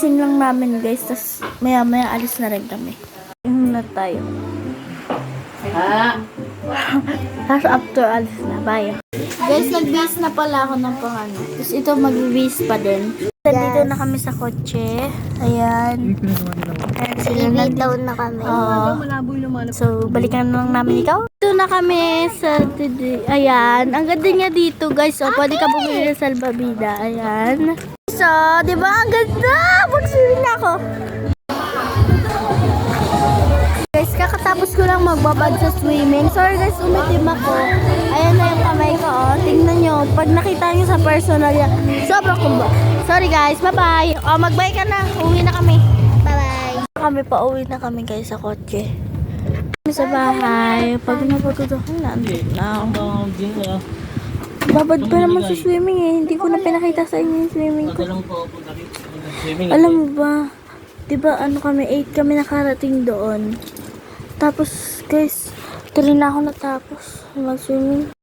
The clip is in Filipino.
Sing lang namin guys, tas maya maya alis na rin kami. Na tayo. Tapos after alis na, bye. Guys, nag-base na pala ako ng pangano. Tapos ito mag-base pa din. Dito na kami sa kotse. Ayan. Ayan sila nandito na kami. So, balikan na lang namin ikaw. Dito na kami sa... Ayan. Ang ganda niya dito guys. So, pwede ka bumili ng salbabida. Ayan. So, di ba ang ganda? Mag-swimming na ako. Guys, kakatapos ko lang magbabad sa swimming. Sorry guys, umitim ako. Ayan na yung kamay ko, oh. Tingnan nyo. Pag nakita nyo sa personal yan, sobrang kumba. Sorry guys, bye-bye. Oh, mag-bye ka na. Uwi na kami. Bye-bye. Kami pa, uwi na kami guys sa kotse. Kami sa bahay. Pag napagod ako na, babad pa naman sa swimming eh. Hindi ko na pinakita sa inyo yung swimming ko. Alam mo ba, diba ano kami, 8 kami nakarating doon. Tapos guys, 3 na ako natapos mag-swimming.